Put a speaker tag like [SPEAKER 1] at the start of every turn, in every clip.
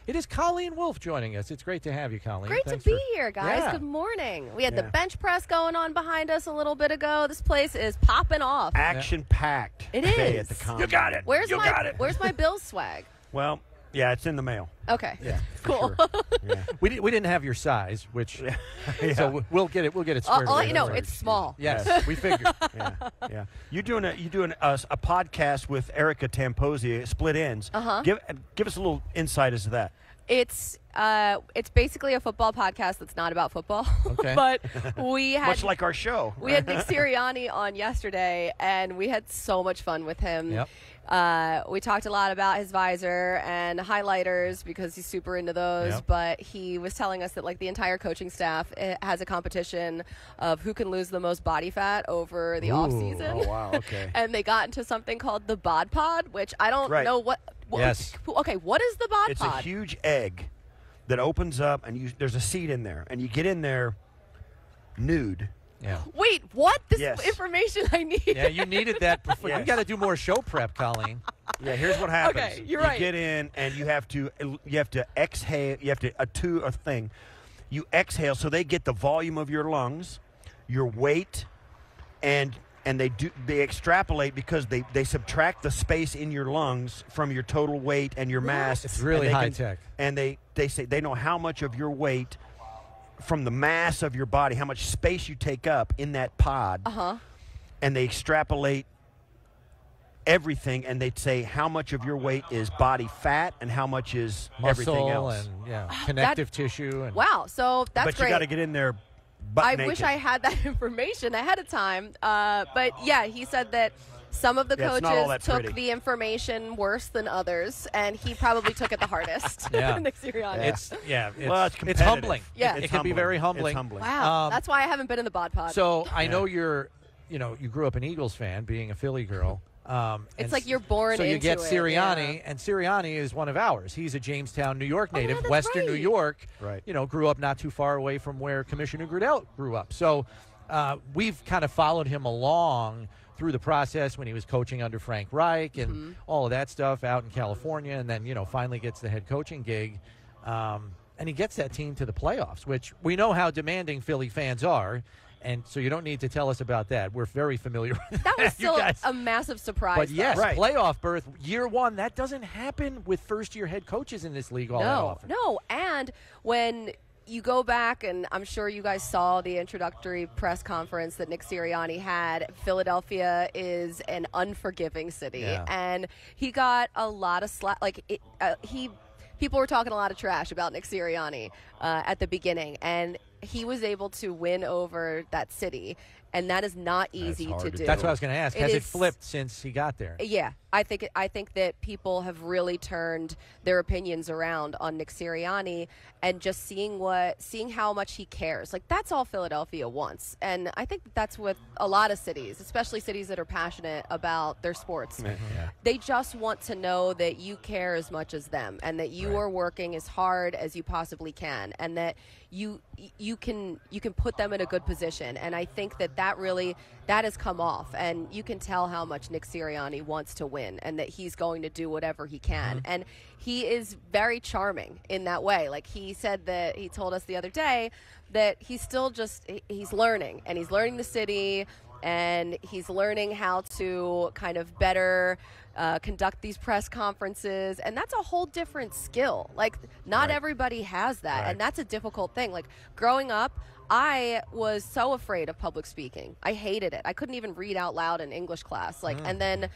[SPEAKER 1] It is Colleen Wolfe joining us. It's great to have you, Colleen.
[SPEAKER 2] Great to be here, guys.
[SPEAKER 1] Yeah.
[SPEAKER 2] Good morning. We had the bench press going on behind us a little bit ago. This place is popping off.
[SPEAKER 3] Action-packed
[SPEAKER 2] It
[SPEAKER 3] day
[SPEAKER 2] is.
[SPEAKER 3] at the Combine.
[SPEAKER 4] You got it.
[SPEAKER 2] Where's
[SPEAKER 4] you
[SPEAKER 2] my
[SPEAKER 4] got it.
[SPEAKER 2] Where's my Bills swag?
[SPEAKER 3] Well, yeah, it's in the mail.
[SPEAKER 2] Okay.
[SPEAKER 1] Yeah,
[SPEAKER 2] Cool.
[SPEAKER 3] Sure. Yeah.
[SPEAKER 1] we didn't have your size, which
[SPEAKER 3] Yeah.
[SPEAKER 1] so we'll get it. We'll get it
[SPEAKER 2] I'll
[SPEAKER 1] squared away.
[SPEAKER 2] let you know
[SPEAKER 1] Don't worry.
[SPEAKER 2] it's small.
[SPEAKER 1] Yes, we figured.
[SPEAKER 3] Yeah. You're doing a podcast with Erica Tamposi, Split Ends.
[SPEAKER 2] Uh-huh.
[SPEAKER 3] Give us a little insight as to that.
[SPEAKER 2] It's basically a football podcast that's not about football.
[SPEAKER 1] Okay.
[SPEAKER 2] But we had
[SPEAKER 3] Much like our show.
[SPEAKER 2] we had Nick Sirianni on yesterday, and we had so much fun with him.
[SPEAKER 1] Yep.
[SPEAKER 2] We talked a lot about his visor and highlighters because he's super into those.
[SPEAKER 1] Yep.
[SPEAKER 2] But he was telling us that like the entire coaching staff has a competition of who can lose the most body fat over the off season.
[SPEAKER 3] Oh, wow. Okay.
[SPEAKER 2] And they got into something called the bod pod, which I don't
[SPEAKER 3] Right.
[SPEAKER 2] know what.
[SPEAKER 1] Yes.
[SPEAKER 2] Okay, what is the bod
[SPEAKER 3] It's
[SPEAKER 2] pod?
[SPEAKER 3] a huge egg that opens up, and there's a seat in there, and you get in there nude.
[SPEAKER 1] Yeah.
[SPEAKER 2] Wait, what? This
[SPEAKER 3] Yes.
[SPEAKER 2] is information I need.
[SPEAKER 1] Yeah, you needed that before. You
[SPEAKER 3] Yes.
[SPEAKER 1] got to do more show prep, Colleen.
[SPEAKER 3] Yeah, here's what happens.
[SPEAKER 2] Okay, you're
[SPEAKER 3] you
[SPEAKER 2] right.
[SPEAKER 3] get in, and you have to exhale. You have to a thing. You exhale, so they get the volume of your lungs, your weight, and they extrapolate because they subtract the space in your lungs from your total weight and your mass.
[SPEAKER 1] It's really
[SPEAKER 3] and they
[SPEAKER 1] high
[SPEAKER 3] can-
[SPEAKER 1] tech.
[SPEAKER 3] And they say they know how much of your weight from the mass of your body, how much space you take up in that pod.
[SPEAKER 2] Uh-huh.
[SPEAKER 3] And they extrapolate everything, and they'd say how much of your weight is body fat and how much is everything
[SPEAKER 1] Muscle
[SPEAKER 3] else.
[SPEAKER 1] and connective tissue. And
[SPEAKER 2] Wow, so that's
[SPEAKER 3] but
[SPEAKER 2] great.
[SPEAKER 3] you got to get in there butt
[SPEAKER 2] I
[SPEAKER 3] naked.
[SPEAKER 2] wish I had that information ahead of time. But yeah, he said that some of the
[SPEAKER 3] Yeah, it's not all that
[SPEAKER 2] coaches took
[SPEAKER 3] pretty.
[SPEAKER 2] the information worse than others, and he probably took it the hardest.
[SPEAKER 1] Yeah.
[SPEAKER 2] Nick Sirianni.
[SPEAKER 1] it's
[SPEAKER 3] Well, it's
[SPEAKER 1] it's
[SPEAKER 3] competitive.
[SPEAKER 1] humbling.
[SPEAKER 2] Yeah.
[SPEAKER 1] It
[SPEAKER 3] It's
[SPEAKER 1] can be very
[SPEAKER 3] humbling.
[SPEAKER 1] humbling.
[SPEAKER 3] It's humbling.
[SPEAKER 2] Wow,
[SPEAKER 1] Um,
[SPEAKER 2] that's why I haven't been in the bod pod.
[SPEAKER 1] So I know you grew up an Eagles fan, being a Philly girl.
[SPEAKER 2] It's like you're born
[SPEAKER 1] So you
[SPEAKER 2] into
[SPEAKER 1] get
[SPEAKER 2] it,
[SPEAKER 1] Sirianni,
[SPEAKER 2] yeah.
[SPEAKER 1] and Sirianni is one of ours. He's a Jamestown, New York
[SPEAKER 2] Oh, yeah,
[SPEAKER 1] native,
[SPEAKER 2] that's
[SPEAKER 1] Western New
[SPEAKER 2] right.
[SPEAKER 1] York.
[SPEAKER 3] Right.
[SPEAKER 1] Grew up not too far away from where Commissioner Goodell grew up. So we've kind of followed him along through the process when he was coaching under Frank Reich and all of that stuff out in California, and then finally gets the head coaching gig, and he gets that team to the playoffs, which we know how demanding Philly fans are. And so you don't need to tell us about that. We're very familiar with
[SPEAKER 2] that was
[SPEAKER 1] you
[SPEAKER 2] still
[SPEAKER 1] guys.
[SPEAKER 2] a massive surprise.
[SPEAKER 1] But yes,
[SPEAKER 3] Right.
[SPEAKER 1] playoff berth, year one, that doesn't happen with first-year head coaches in this league all that often.
[SPEAKER 2] No, and when you go back, and I'm sure you guys saw the introductory press conference that Nick Sirianni had, Philadelphia is an unforgiving city,
[SPEAKER 1] Yeah.
[SPEAKER 2] and he got a lot of slack. People were talking a lot of trash about Nick Sirianni at the beginning, and he was able to win over that city, and that is not easy
[SPEAKER 3] hard
[SPEAKER 2] to
[SPEAKER 3] to
[SPEAKER 2] do.
[SPEAKER 1] That's what I was going to ask.
[SPEAKER 2] It
[SPEAKER 1] Has it
[SPEAKER 2] is-
[SPEAKER 1] flipped since he got there?
[SPEAKER 2] Yeah, I think that people have really turned their opinions around on Nick Sirianni, and just seeing how much he cares. Like, that's all Philadelphia wants, and I think that's with a lot of cities, especially cities that are passionate about their sports.
[SPEAKER 1] Yeah.
[SPEAKER 2] They just want to know that you care as much as them, and that you are working as hard as you possibly can, and that you can put them in a good position. And I think that has come off, and you can tell how much Nick Sirianni wants to win, and that he's going to do whatever he can. And he is very charming in that way. Like, he said that he told us the other day that he's still he's learning, and he's learning the city, and he's learning how to kind of better conduct these press conferences, and that's a whole different skill. Like, not everybody has that,
[SPEAKER 3] Right.
[SPEAKER 2] and that's a difficult thing. Like, growing up, I was so afraid of public speaking. I hated it. I couldn't even read out loud in English class. And then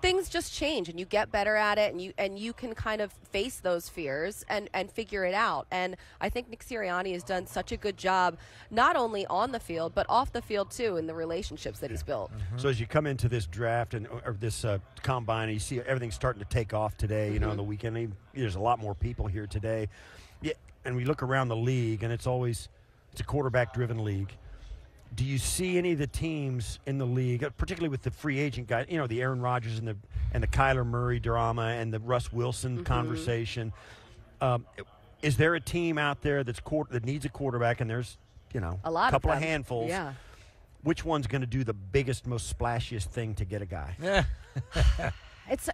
[SPEAKER 2] things just change, and you get better at it, and you can kind of face those fears and figure it out. And I think Nick Sirianni has done such a good job, not only on the field but off the field too, in the relationships that he's built.
[SPEAKER 3] So as you come into this draft or this combine, and you see everything starting to take off today, on the weekend. I mean, there's a lot more people here today. Yeah, and we look around the league, and it's a quarterback-driven league. Do you see any of the teams in the league, particularly with the free agent guys, the Aaron Rodgers and the Kyler Murray drama and the Russ Wilson conversation? Is there a team out there that needs a quarterback, and there's
[SPEAKER 2] A lot
[SPEAKER 3] couple
[SPEAKER 2] of
[SPEAKER 3] of
[SPEAKER 2] them.
[SPEAKER 3] handfuls?
[SPEAKER 2] Yeah.
[SPEAKER 3] Which one's going to do the biggest, most splashiest thing to get a guy?
[SPEAKER 1] Yeah.
[SPEAKER 2] It's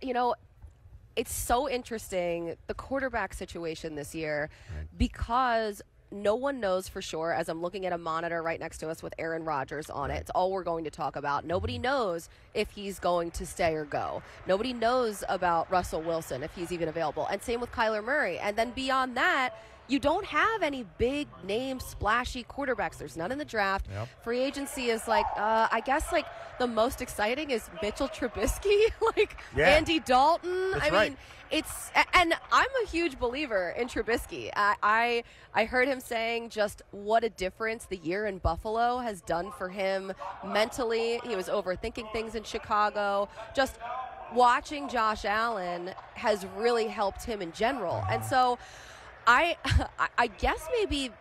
[SPEAKER 2] it's so interesting, the quarterback situation this year, because no one knows for sure. As I'm looking at a monitor right next to us with Aaron Rodgers on it, it's all we're going to talk about. Nobody knows if he's going to stay or go. Nobody knows about Russell Wilson, if he's even available. And same with Kyler Murray. And then beyond that, you don't have any big name splashy quarterbacks. There's none in the draft. Free agency is like, I guess like the most exciting is Mitchell Trubisky, like Andy Dalton.
[SPEAKER 3] That's
[SPEAKER 2] I mean, it's, and I'm a huge believer in Trubisky. I heard him saying just what a difference the year in Buffalo has done for him mentally. He was overthinking things in Chicago. Just watching Josh Allen has really helped him in general. And so I guess maybe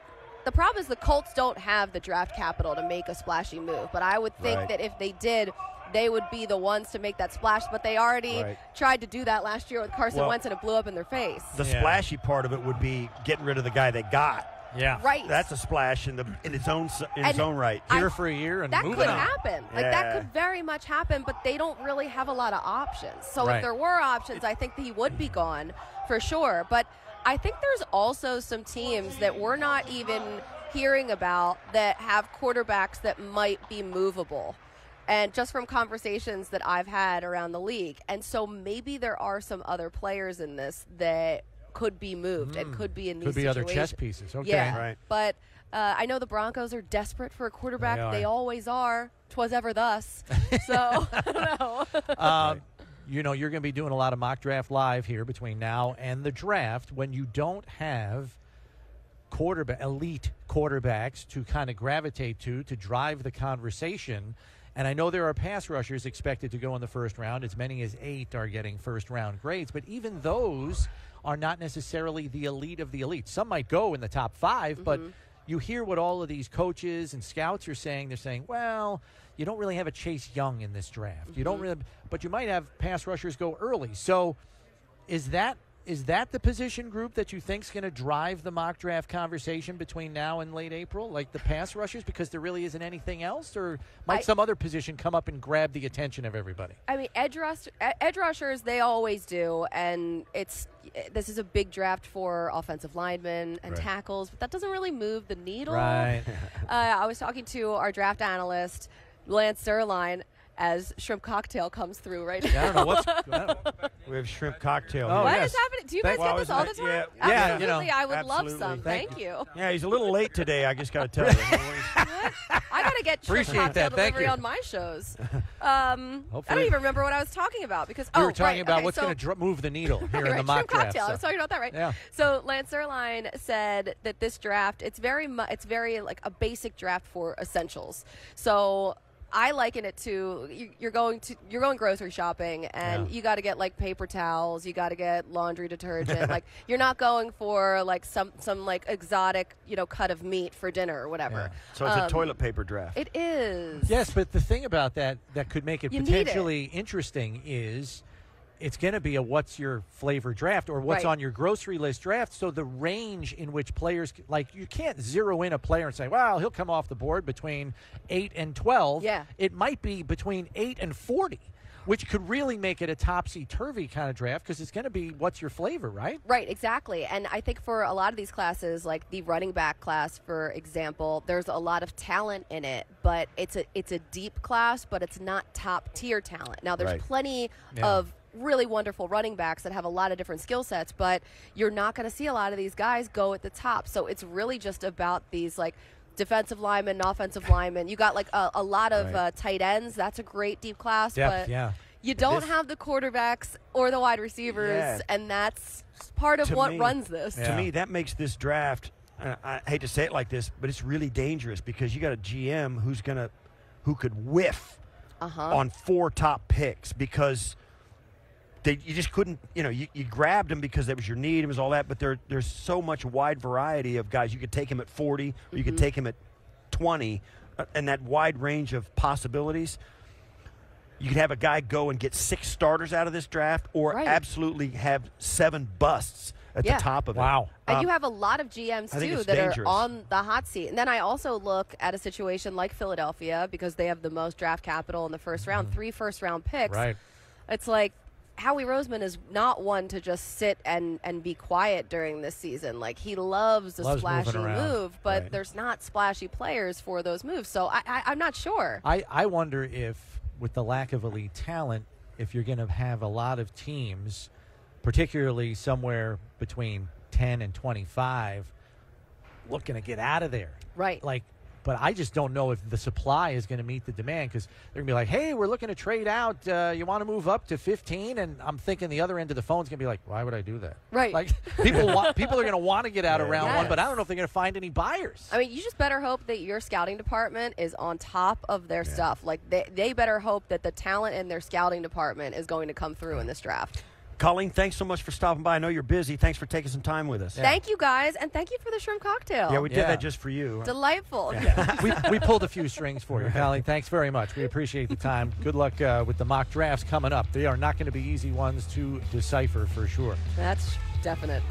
[SPEAKER 2] the problem is the Colts don't have the draft capital to make a splashy move. But I would think that if they did, they would be the ones to make that splash. But they already tried to do that last year with Carson Wentz, and it blew up in their face.
[SPEAKER 3] The splashy part of it would be getting rid of the guy they got.
[SPEAKER 1] Yeah,
[SPEAKER 2] right.
[SPEAKER 3] That's a splash in its own right.
[SPEAKER 1] Here for a year and
[SPEAKER 2] that
[SPEAKER 1] moving
[SPEAKER 2] could
[SPEAKER 1] on.
[SPEAKER 2] happen. Like that could very much happen, but they don't really have a lot of options. So if there were options, I think that he would be gone for sure. But I think there's also some teams that we're not even hearing about that have quarterbacks that might be movable. And just from conversations that I've had around the league. And so maybe there are some other players in this that could be moved and could be in these situations.
[SPEAKER 1] Could be other chess pieces. Okay.
[SPEAKER 2] Yeah,
[SPEAKER 3] right.
[SPEAKER 2] But I know the Broncos are desperate for a quarterback. They always are. 'Twas ever thus. So, I don't know.
[SPEAKER 1] You know, you're going to be doing a lot of mock draft live here between now and the draft when you don't have elite quarterbacks to kind of gravitate to drive the conversation. And I know there are pass rushers expected to go in the first round. As many as 8 are getting first-round grades. But even those are not necessarily the elite of the elite. Some might go in the top 5, but you hear what all of these coaches and scouts are saying. They're saying, well, you don't really have a Chase Young in this draft. You don't really, but you might have pass rushers go early. So is that the position group that you think is going to drive the mock draft conversation between now and late April, like the pass rushers, because there really isn't anything else? Or might some other position come up and grab the attention of everybody?
[SPEAKER 2] I mean, edge rushers, they always do, and this is a big draft for offensive linemen and tackles, but that doesn't really move the needle.
[SPEAKER 1] Right.
[SPEAKER 2] I was talking to our draft analyst, Lance Zierlein, as Shrimp Cocktail comes through right now.
[SPEAKER 1] I don't know what's
[SPEAKER 3] We have shrimp cocktail.
[SPEAKER 1] Oh,
[SPEAKER 2] What
[SPEAKER 3] here.
[SPEAKER 2] is happening? Do you guys get this all the time?
[SPEAKER 3] Yeah,
[SPEAKER 2] Absolutely,
[SPEAKER 1] you know,
[SPEAKER 2] I would love
[SPEAKER 3] absolutely.
[SPEAKER 2] some. Thank you.
[SPEAKER 3] Yeah, he's a little late today. I just got to tell you.
[SPEAKER 2] I got to get Shrimp
[SPEAKER 1] Appreciate
[SPEAKER 2] Cocktail
[SPEAKER 1] that. Thank
[SPEAKER 2] delivery
[SPEAKER 1] you.
[SPEAKER 2] on my shows. I don't even remember what I was talking about because
[SPEAKER 1] we were talking about
[SPEAKER 2] okay,
[SPEAKER 1] what's going to move the needle here in the
[SPEAKER 2] Shrimp
[SPEAKER 1] mock draft.
[SPEAKER 2] Cocktail. I was talking about that, right?
[SPEAKER 1] Yeah.
[SPEAKER 2] So Lance Zierlein said that this draft, it's very like a basic draft for essentials. So I liken it to you're going grocery shopping and you got to get like paper towels, you got to get laundry detergent. Like you're not going for like some like exotic cut of meat for dinner or whatever.
[SPEAKER 3] Yeah. So it's a toilet paper draft.
[SPEAKER 2] It is.
[SPEAKER 1] Yes, but the thing about that could make it
[SPEAKER 2] You need
[SPEAKER 1] potentially interesting is it's going to be a what's your flavor draft or what's on your grocery list draft. So the range in which players, like you can't zero in a player and say, well, he'll come off the board between 8 and 12.
[SPEAKER 2] Yeah.
[SPEAKER 1] It might be between 8 and 40, which could really make it a topsy-turvy kind of draft because it's going to be what's your flavor, right?
[SPEAKER 2] Right, exactly. And I think for a lot of these classes, like the running back class, for example, there's a lot of talent in it, but it's a deep class, but it's not top-tier talent. Now, there's plenty of really wonderful running backs that have a lot of different skill sets, but you're not going to see a lot of these guys go at the top. So it's really just about these like defensive linemen, offensive linemen. You got like a lot of tight ends. That's a great deep class, but you don't have the quarterbacks or the wide receivers, and that's part of what runs this.
[SPEAKER 3] To me, that makes this draft, I hate to say it like this, but it's really dangerous because you got a GM who could whiff on 4 top picks because you just couldn't, you grabbed him because that was your need. It was all that. But there's so much wide variety of guys. You could take him at 40 or you could take him at 20 and that wide range of possibilities. You could have a guy go and get 6 starters out of this draft or absolutely have 7 busts at the top of it.
[SPEAKER 1] Wow.
[SPEAKER 2] And you have a lot of GMs, too, that are on the hot seat. And then I also look at a situation like Philadelphia because they have the most draft capital in the first round, 3 first-round picks.
[SPEAKER 1] Right.
[SPEAKER 2] It's like Howie Roseman is not one to just sit and be quiet during this season. Like, he loves a splashy move, but there's not splashy players for those moves. So I'm not sure.
[SPEAKER 1] I wonder if, with the lack of elite talent, if you're going to have a lot of teams, particularly somewhere between 10 and 25, looking to get out of there.
[SPEAKER 2] Right.
[SPEAKER 1] But I just don't know if the supply is going to meet the demand, because they're going to be like, hey, we're looking to trade out. You want to move up to 15? And I'm thinking the other end of the phone is going to be like, why would I do that?
[SPEAKER 2] Right.
[SPEAKER 1] Like, people are going to want to get out of round one, but I don't know if they're going to find any buyers.
[SPEAKER 2] I mean, you just better hope that your scouting department is on top of their stuff. Like, they better hope that the talent in their scouting department is going to come through in this draft.
[SPEAKER 3] Colleen, thanks so much for stopping by. I know you're busy. Thanks for taking some time with us.
[SPEAKER 2] Yeah. Thank you, guys, and thank you for the shrimp cocktail.
[SPEAKER 3] Yeah, we did that just for you.
[SPEAKER 2] Delightful.
[SPEAKER 1] Yeah. we pulled a few strings for you, Colleen. Thanks very much. We appreciate the time. Good luck with the mock drafts coming up. They are not going to be easy ones to decipher for sure.
[SPEAKER 2] That's definite.